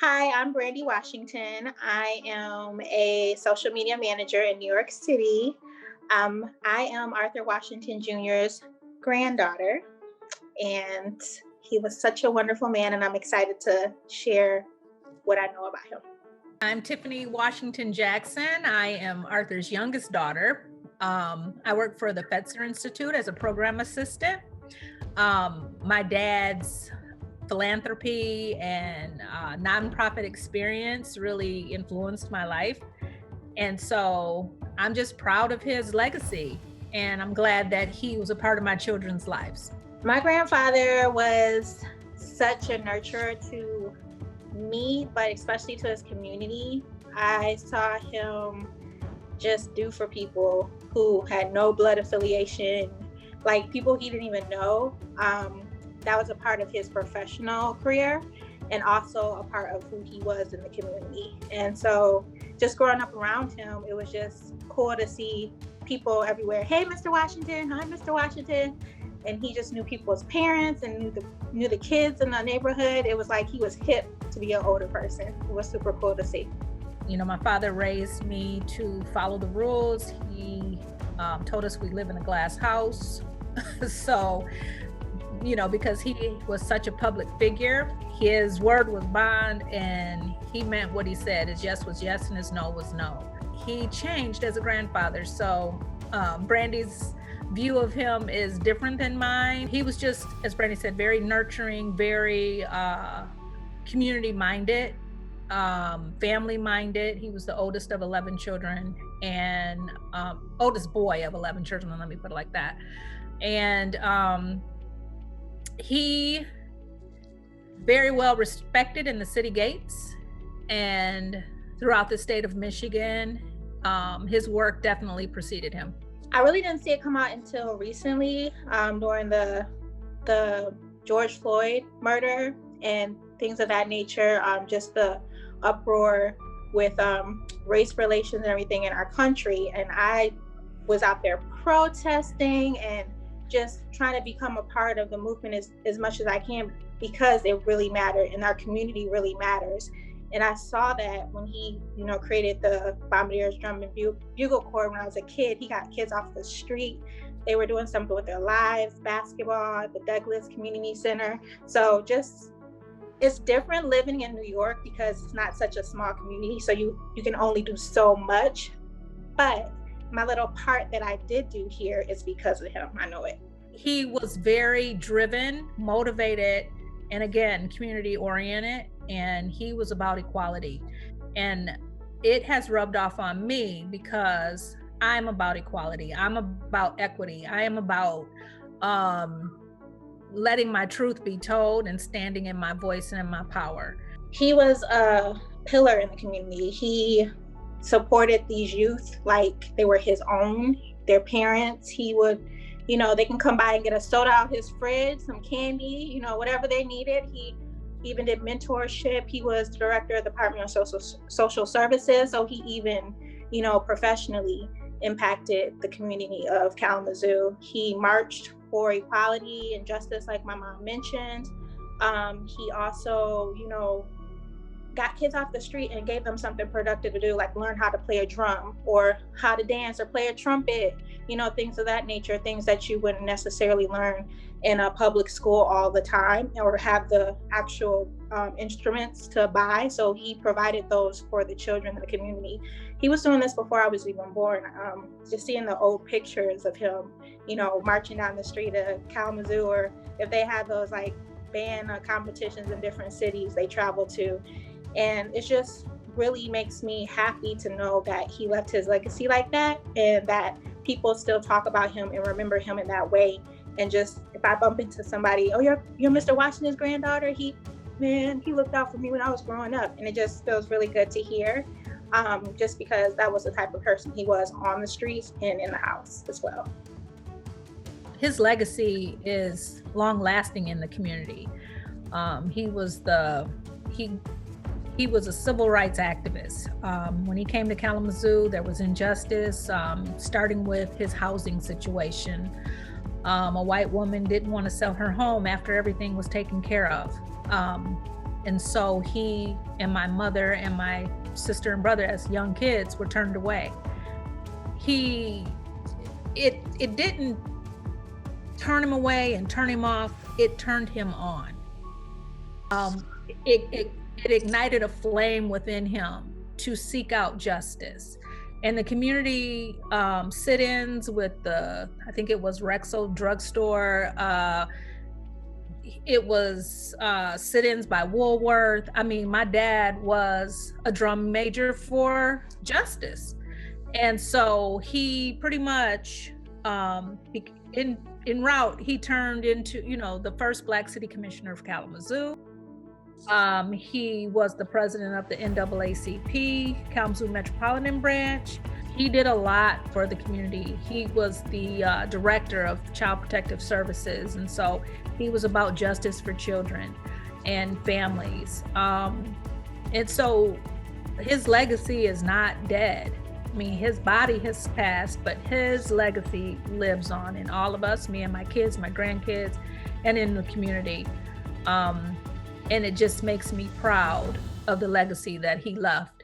Hi, I'm Brandi Washington. I am a social media manager in New York City. I am Arthur Washington Jr.'s granddaughter, and he was such a wonderful man, and I'm excited to share what I know about him. I'm Tiffany Washington Jackson. I am Arthur's youngest daughter. I work for the Fetzer Institute as a program assistant. My dad's philanthropy and nonprofit experience really influenced my life. And so I'm just proud of his legacy. And I'm glad that he was a part of my children's lives. My grandfather was such a nurturer to me, but especially to his community. I saw him just do for people who had no blood affiliation, like people he didn't even know. That was a part of his professional career and also a part of who he was in the community. And so just growing up around him, it was just cool to see people everywhere. Hey, Mr. Washington. Hi, Mr. Washington. And he just knew people's parents and knew the kids in the neighborhood. It was like he was hip to be an older person. It was super cool to see. You know, my father raised me to follow the rules. He told us we live in a glass house. So, you know, because he was such a public figure, his word was bond and he meant what he said. His yes was yes and his no was no. He changed as a grandfather. So Brandi's view of him is different than mine. He was just, as Brandi said, very nurturing, very community minded, family minded. He was the oldest of 11 children and oldest boy of 11 children, let me put it like that. And he very well respected in the city gates and throughout the state of Michigan. His work definitely preceded him. I really didn't see it come out until recently, during the George Floyd murder and things of that nature. Just the uproar with race relations and everything in our country. And I was out there protesting and just trying to become a part of the movement as much as I can, because it really mattered and our community really matters. And I saw that when he, created the Bombardiers Drum and Bugle Corps when I was a kid. He got kids off the street. They were doing something with their lives, basketball at the Douglas Community Center. So just, it's different living in New York because it's not such a small community. So you can only do so much. But my little part that I did do here is because of him. I know it. He was very driven, motivated, and again, community oriented. And he was about equality. And it has rubbed off on me because I'm about equality. I'm about equity. I am about letting my truth be told and standing in my voice and in my power. He was a pillar in the community. He supported these youth like they were his own, their parents. He would, they can come by and get a soda out his fridge, some candy, whatever they needed. He even did mentorship. He was the director of the Department of Social Services. So he even, professionally impacted the community of Kalamazoo. He marched for equality and justice, like my mom mentioned. He also, got kids off the street and gave them something productive to do, like learn how to play a drum or how to dance or play a trumpet, things of that nature, things that you wouldn't necessarily learn in a public school all the time or have the actual instruments to buy. So he provided those for the children in the community. He was doing this before I was even born. Just seeing the old pictures of him, marching down the street of Kalamazoo, or if they had those like band competitions in different cities they traveled to. And it just really makes me happy to know that he left his legacy like that and that people still talk about him and remember him in that way. And just, if I bump into somebody, oh, you're Mr. Washington's granddaughter, he looked out for me when I was growing up. And it just feels really good to hear, just because that was the type of person he was on the streets and in the house as well. His legacy is long lasting in the community. He was a civil rights activist. When he came to Kalamazoo, there was injustice, starting with his housing situation. A white woman didn't want to sell her home after everything was taken care of. And so he and my mother and my sister and brother as young kids were turned away. It didn't turn him away and turn him off, it turned him on. It ignited a flame within him to seek out justice. And the community sit-ins with I think it was Rexall drugstore, it was sit-ins by Woolworth. I mean, my dad was a drum major for justice. And so he pretty much, en route, he turned into, the first Black city commissioner of Kalamazoo. He was the president of the NAACP, Kalamazoo Metropolitan Branch. He did a lot for the community. He was the director of Child Protective Services. And so he was about justice for children and families. And so his legacy is not dead. I mean, his body has passed, but his legacy lives on in all of us, me and my kids, my grandkids, and in the community. And it just makes me proud of the legacy that he left.